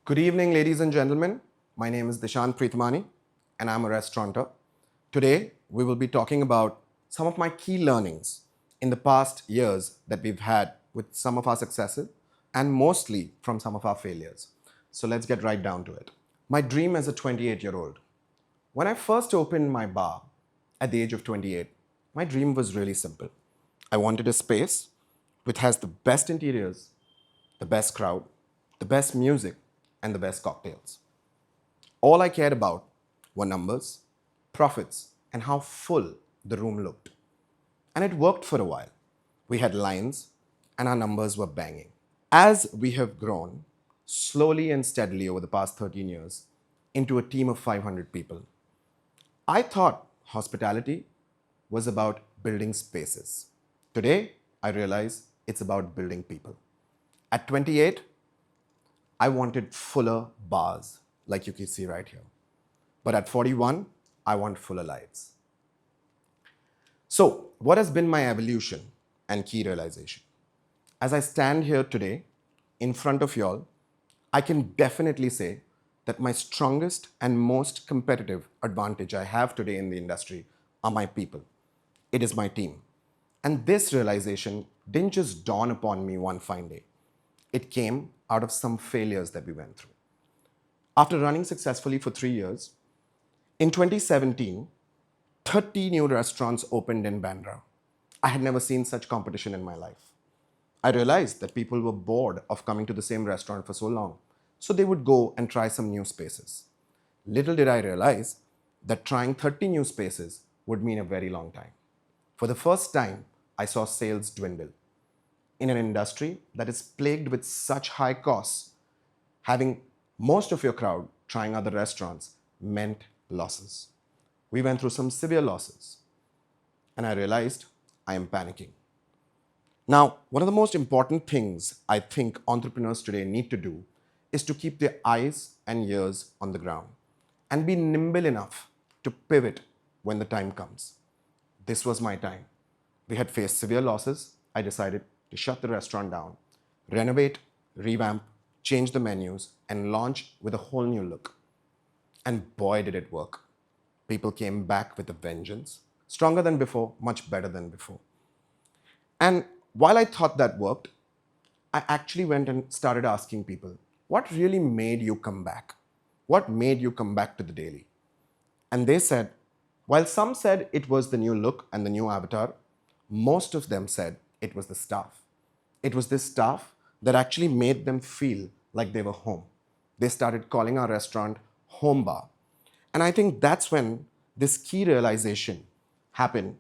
Good evening, ladies and gentlemen. My name is Dishant Pritamani, and I'm a restaurateur. Today, we will be talking about some of my key learnings in the past years that we've had with some of our successes and mostly from some of our failures. So let's get right down to it. My dream as a 28-year-old. When I first opened my bar at the age of 28, my dream was really simple. I wanted a space which has the best interiors, the best crowd, the best music, and the best cocktails. All I cared about were numbers, profits, and how full the room looked. And it worked for a while. We had lines, and our numbers were banging. As we have grown, slowly and steadily over the past 13 years, into a team of 500 people, I thought hospitality was about building spaces. Today, I realize it's about building people. At 28, I wanted fuller bars, like you can see right here. But at 41, I want fuller lives. So, what has been my evolution and key realization? As I stand here today, in front of y'all, I can definitely say that my strongest and most competitive advantage I have today in the industry are my people. It is my team. And this realization didn't just dawn upon me one fine day. It came out of some failures that we went through. After running successfully for 3 years, in 2017, 30 new restaurants opened in Bandra. I had never seen such competition in my life. I realized that people were bored of coming to the same restaurant for so long, so they would go and try some new spaces. Little did I realize that trying 30 new spaces would mean a very long time. For the first time, I saw sales dwindle. In an industry that is plagued with such high costs, having most of your crowd trying other restaurants meant losses. We went through some severe losses, and I realized I am panicking. Now, one of the most important things I think entrepreneurs today need to do is to keep their eyes and ears on the ground and be nimble enough to pivot when the time comes. This was my time. We had faced severe losses. I decided to shut the restaurant down, renovate, revamp, change the menus, and launch with a whole new look. And boy, did it work. People came back with a vengeance, stronger than before, much better than before. And while I thought that worked, I actually went and started asking people, what really made you come back? What made you come back to the daily? And they said, while some said it was the new look and the new avatar, most of them said it was the staff. It was this staff that actually made them feel like they were home. They started calling our restaurant home bar. And I think that's when this key realization happened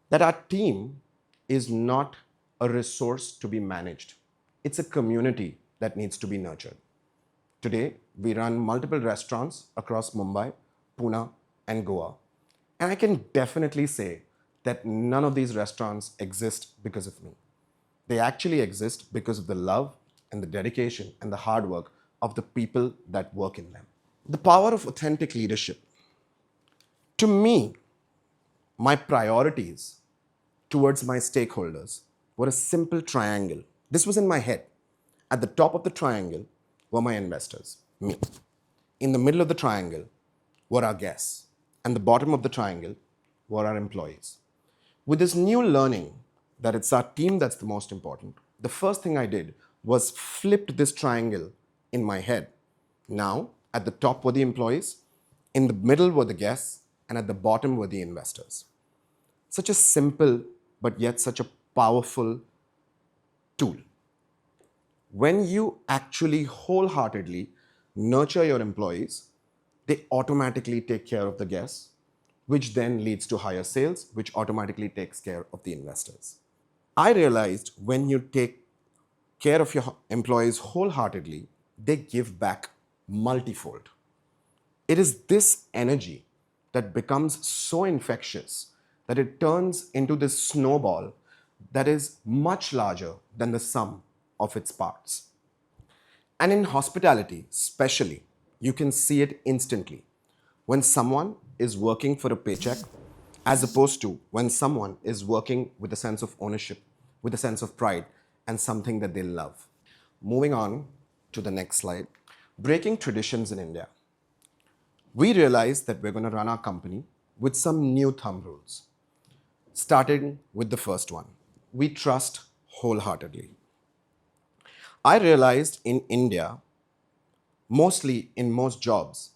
that our team is not a resource to be managed. It's a community that needs to be nurtured. Today, we run multiple restaurants across Mumbai, Pune, and Goa. And I can definitely say that none of these restaurants exist because of me. They actually exist because of the love and the dedication and the hard work of the people that work in them. The power of authentic leadership. To me, my priorities towards my stakeholders were a simple triangle. This was in my head. At the top of the triangle were my investors, me. In the middle of the triangle were our guests, and the bottom of the triangle were our employees. With this new learning that it's our team that's the most important, the first thing I did was flipped this triangle in my head. Now, at the top were the employees, in the middle were the guests, and at the bottom were the investors. Such a simple, but yet such a powerful tool. When you actually wholeheartedly nurture your employees, they automatically take care of the guests, which then leads to higher sales, which automatically takes care of the investors. I realized when you take care of your employees wholeheartedly, they give back multifold. It is this energy that becomes so infectious that it turns into this snowball that is much larger than the sum of its parts. And in hospitality, especially, you can see it instantly. When someone is working for a paycheck, as opposed to when someone is working with a sense of ownership, with a sense of pride, and something that they love. Moving on to the next slide. Breaking traditions in India. We realized that we're going to run our company with some new thumb rules. Starting with the first one, we trust wholeheartedly. I realized in India, mostly in most jobs,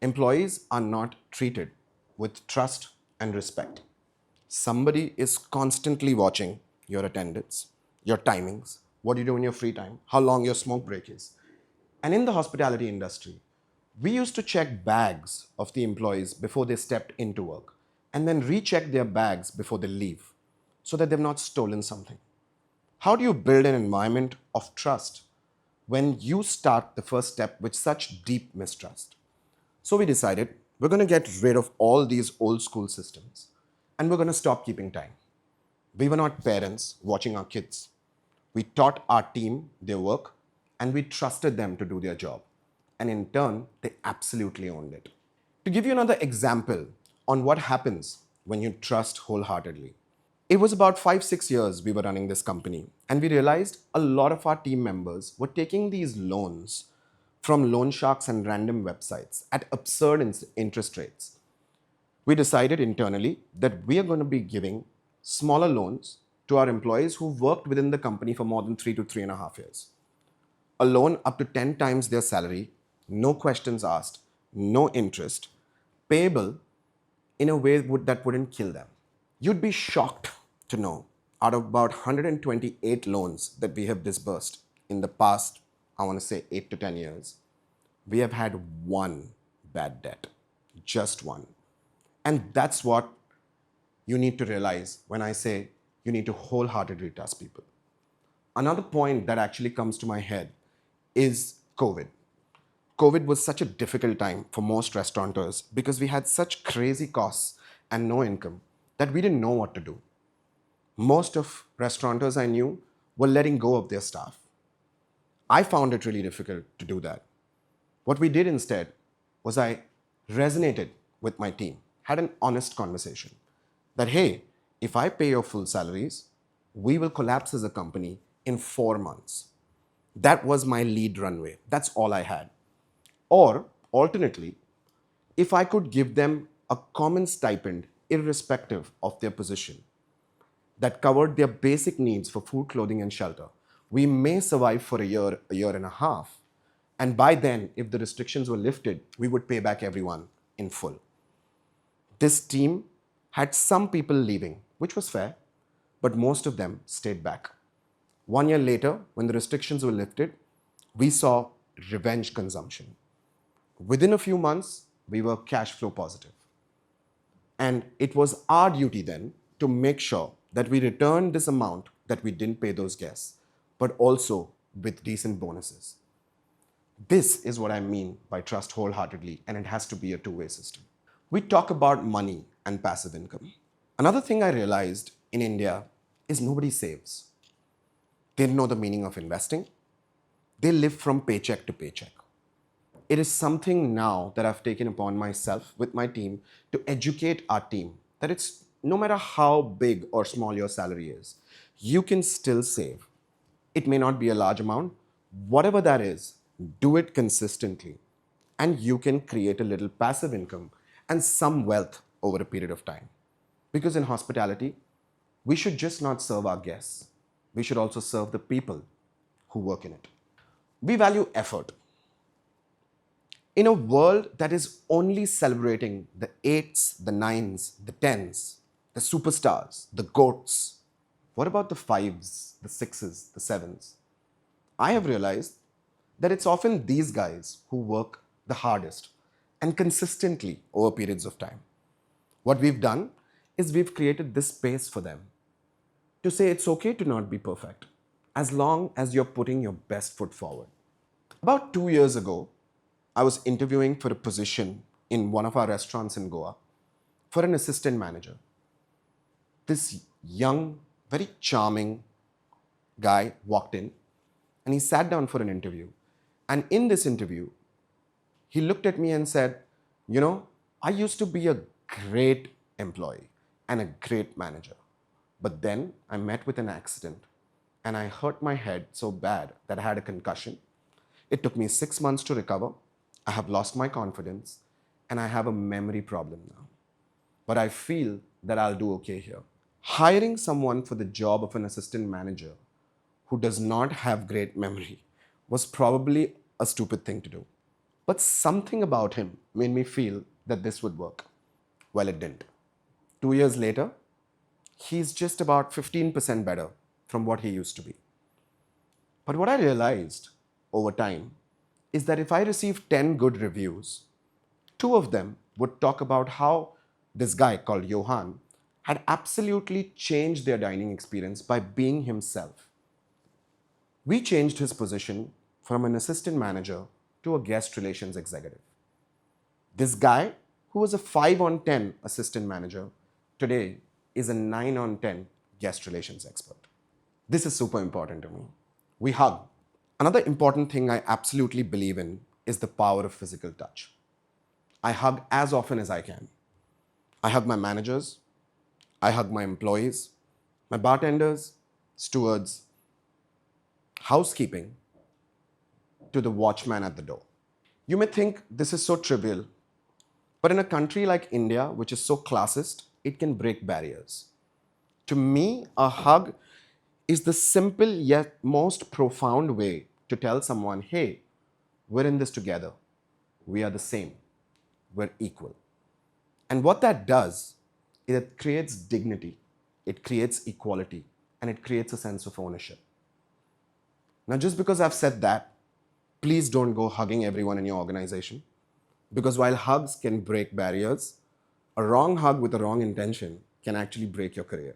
employees are not treated with trust and respect. Somebody is constantly watching your attendance, your timings, what you do in your free time, how long your smoke break is. And in the hospitality industry, we used to check bags of the employees before they stepped into work and then recheck their bags before they leave so that they've not stolen something. How do you build an environment of trust when you start the first step with such deep mistrust? So we decided we're going to get rid of all these old school systems and we're going to stop keeping time. We were not parents watching our kids. We taught our team their work and we trusted them to do their job. And in turn, they absolutely owned it. To give you another example on what happens when you trust wholeheartedly, it was about 5-6 years we were running this company, and we realized a lot of our team members were taking these loans from loan sharks and random websites at absurd interest rates. We decided internally that we are going to be giving smaller loans to our employees who've worked within the company for more than 3 to 3.5 years. A loan up to 10 times their salary, no questions asked, no interest, payable in a way that wouldn't kill them. You'd be shocked to know out of about 128 loans that we have disbursed in the past, I want to say 8 to 10 years, we have had one bad debt, just one. And that's what you need to realize when I say you need to wholeheartedly trust people. Another point that actually comes to my head is COVID. COVID was such a difficult time for most restaurateurs because we had such crazy costs and no income that we didn't know what to do. Most of restaurateurs I knew were letting go of their staff. I found it really difficult to do that. What we did instead was I resonated with my team, had an honest conversation that, hey, if I pay your full salaries, we will collapse as a company in 4 months. That was my lead runway. That's all I had. Or alternately, if I could give them a common stipend irrespective of their position that covered their basic needs for food, clothing, and shelter, we may survive for a year and a half. And by then, if the restrictions were lifted, we would pay back everyone in full. This team had some people leaving, which was fair, but most of them stayed back. 1 year later, when the restrictions were lifted, we saw revenge consumption. Within a few months, we were cash flow positive. And it was our duty then to make sure that we returned this amount that we didn't pay those guests, but also with decent bonuses. This is what I mean by trust wholeheartedly, and it has to be a two-way system. We talk about money and passive income. Another thing I realized in India is nobody saves. They know the meaning of investing. They live from paycheck to paycheck. It is something now that I've taken upon myself with my team to educate our team that it's no matter how big or small your salary is, you can still save. It may not be a large amount. Whatever that is, do it consistently and you can create a little passive income and some wealth over a period of time. Because in hospitality, we should just not serve our guests. We should also serve the people who work in it. We value effort. In a world that is only celebrating the 8s, the 9s, the 10s, the superstars, the GOATs, what about the 5s, the 6s, the 7s? I have realized that it's often these guys who work the hardest and consistently over periods of time. What we've done is we've created this space for them to say it's okay to not be perfect as long as you're putting your best foot forward. About 2 years ago, I was interviewing for a position in one of our restaurants in Goa for an assistant manager. This young, very charming guy walked in and he sat down for an interview. And in this interview, he looked at me and said, you know, I used to be a great employee and a great manager. But then I met with an accident and I hurt my head so bad that I had a concussion. It took me 6 months to recover. I have lost my confidence and I have a memory problem now. But I feel that I'll do okay here. Hiring someone for the job of an assistant manager who does not have great memory was probably a stupid thing to do. But something about him made me feel that this would work. Well, it didn't. 2 years later, he's just about 15% better from what he used to be. But what I realized over time is that if I received 10 good reviews, 2 of them would talk about how this guy called Johan had absolutely changed their dining experience by being himself. We changed his position from an assistant manager to a guest relations executive. This guy, who was a 5 on 10 assistant manager, today is a 9 on 10 guest relations expert. This is super important to me. We hug. Another important thing I absolutely believe in is the power of physical touch. I hug as often as I can. I hug my managers, I hug my employees, my bartenders, stewards, housekeeping, to the watchman at the door. You may think this is so trivial, but in a country like India, which is so classist, it can break barriers. To me, a hug is the simple yet most profound way to tell someone, hey, we're in this together. We are the same. We're equal. And what that does is it creates dignity, it creates equality, and it creates a sense of ownership. Now, just because I've said that, please don't go hugging everyone in your organization. Because while hugs can break barriers, a wrong hug with a wrong intention can actually break your career.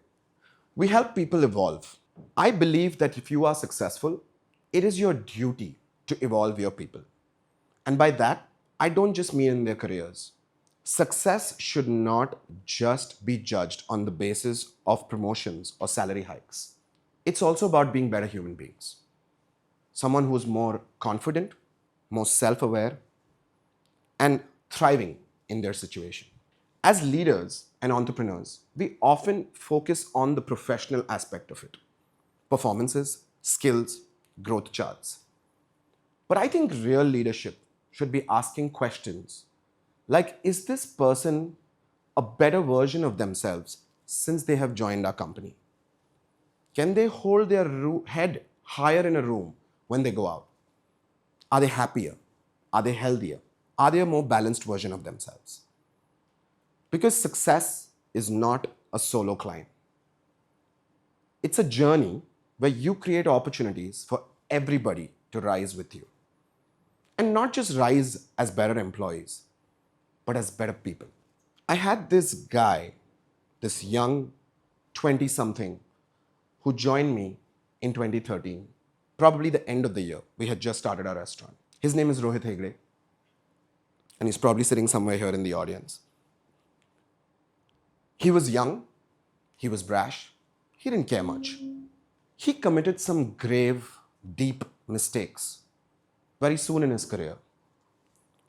We help people evolve. I believe that if you are successful, it is your duty to evolve your people. And by that, I don't just mean in their careers. Success should not just be judged on the basis of promotions or salary hikes. It's also about being better human beings. Someone who's more confident, more self-aware, and thriving in their situation. As leaders and entrepreneurs, we often focus on the professional aspect of it. Performances, skills, growth charts. But I think real leadership should be asking questions like, is this person a better version of themselves since they have joined our company? Can they hold their head higher in a room when they go out? Are they happier? Are they healthier? Are they a more balanced version of themselves? Because success is not a solo climb. It's a journey where you create opportunities for everybody to rise with you. And not just rise as better employees, but as better people. I had this guy, this young 20-something, who joined me in 2013, probably the end of the year. We had just started our restaurant. His name is Rohit Hegde, and he's probably sitting somewhere here in the audience. He was young, he was brash, he didn't care much. He committed some grave, deep mistakes very soon in his career.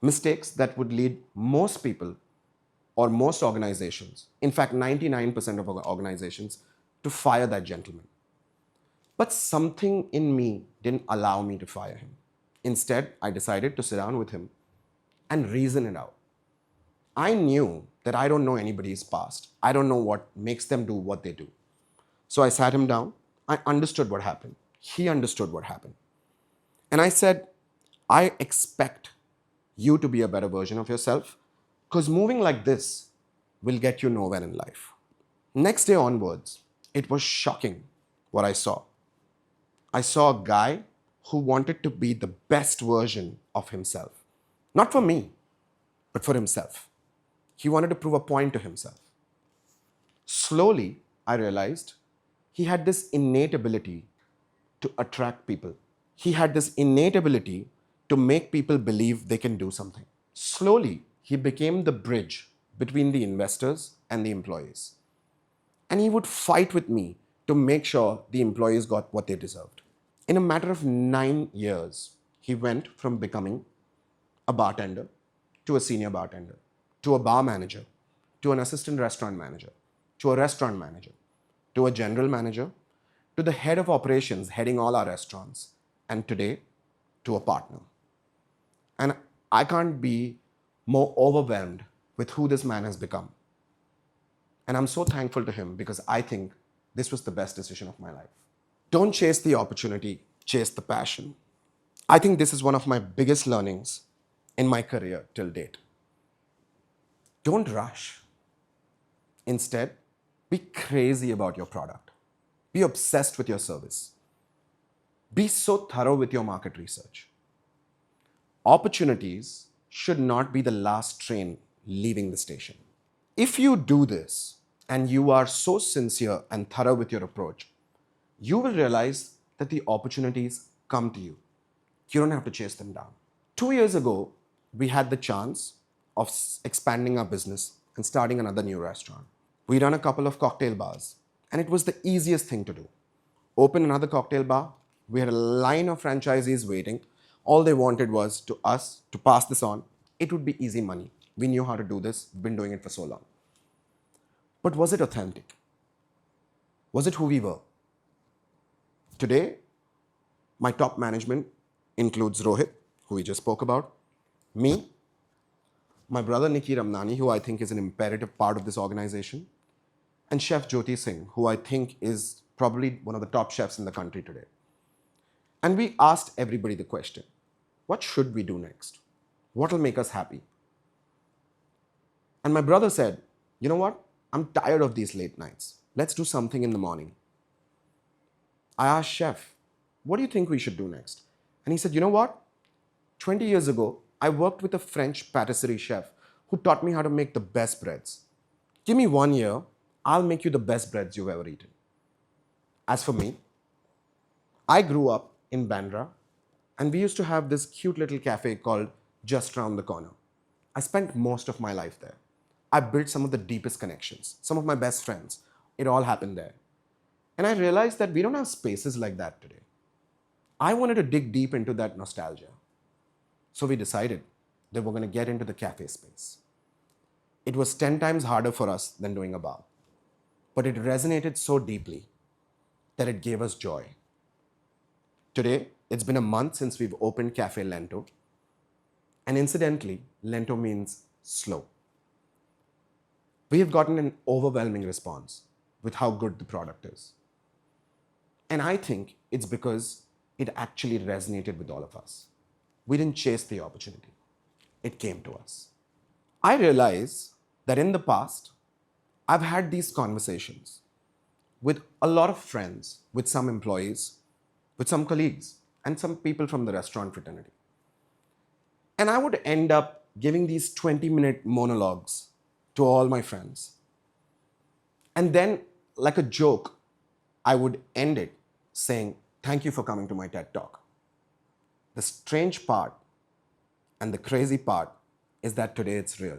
Mistakes that would lead most people or most organizations, in fact 99% of organizations, to fire that gentleman. But something in me didn't allow me to fire him. Instead, I decided to sit down with him and reason it out. I knew that I don't know anybody's past. I don't know what makes them do what they do. So I sat him down. I understood what happened. He understood what happened. And I said, I expect you to be a better version of yourself, because moving like this will get you nowhere in life. Next day onwards, it was shocking what I saw. I saw a guy who wanted to be the best version of himself. Not for me, but for himself. He wanted to prove a point to himself. Slowly, I realized he had this innate ability to attract people. He had this innate ability to make people believe they can do something. Slowly, he became the bridge between the investors and the employees. And he would fight with me to make sure the employees got what they deserved. In a matter of 9 years, he went from becoming a bartender to a senior bartender, to a bar manager, to an assistant restaurant manager, to a restaurant manager, to a general manager, to the head of operations heading all our restaurants, and today, to a partner. And I can't be more overwhelmed with who this man has become. And I'm so thankful to him because I think this was the best decision of my life. Don't chase the opportunity, chase the passion. I think this is one of my biggest learnings in my career till date. Don't rush. Instead, be crazy about your product. Be obsessed with your service. Be so thorough with your market research. Opportunities should not be the last train leaving the station. If you do this and you are so sincere and thorough with your approach, you will realize that the opportunities come to you. You don't have to chase them down. 2 years ago, we had the chance of expanding our business and starting another new restaurant. We run a couple of cocktail bars, and it was the easiest thing to do. Open another cocktail bar. We had a line of franchisees waiting. All they wanted was to us to pass this on. It would be easy money. We knew how to do this. We've been doing it for so long. But was it authentic? Was it who we were? Today, my top management includes Rohit, who we just spoke about, me, my brother Nikki Ramnani, who I think is an imperative part of this organization, and Chef Jyoti Singh, who I think is probably one of the top chefs in the country today. And we asked everybody the question, what should we do next? What will make us happy? And my brother said, you know what? I'm tired of these late nights. Let's do something in the morning. I asked Chef, what do you think we should do next? And he said, you know what? 20 years ago, I worked with a French patisserie chef who taught me how to make the best breads. Give me 1 year, I'll make you the best breads you've ever eaten. As for me, I grew up in Bandra, and we used to have this cute little cafe called Just Round the Corner. I spent most of my life there. I built some of the deepest connections, some of my best friends. It all happened there. And I realized that we don't have spaces like that today. I wanted to dig deep into that nostalgia. So we decided that we're going to get into the cafe space. It was 10 times harder for us than doing a bar, but it resonated so deeply that it gave us joy. Today, it's been a month since we've opened Café Lento. And incidentally, Lento means slow. We have gotten an overwhelming response with how good the product is. And I think it's because it actually resonated with all of us. We didn't chase the opportunity. It came to us. I realize that in the past, I've had these conversations with a lot of friends, with some employees, with some colleagues, and some people from the restaurant fraternity. And I would end up giving these 20-minute monologues to all my friends. And then, like a joke, I would end it saying, thank you for coming to my TED Talk. The strange part and the crazy part is that today it's real.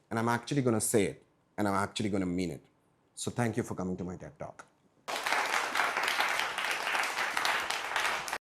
And I'm actually going to say it, and I'm actually going to mean it. So thank you for coming to my TED Talk.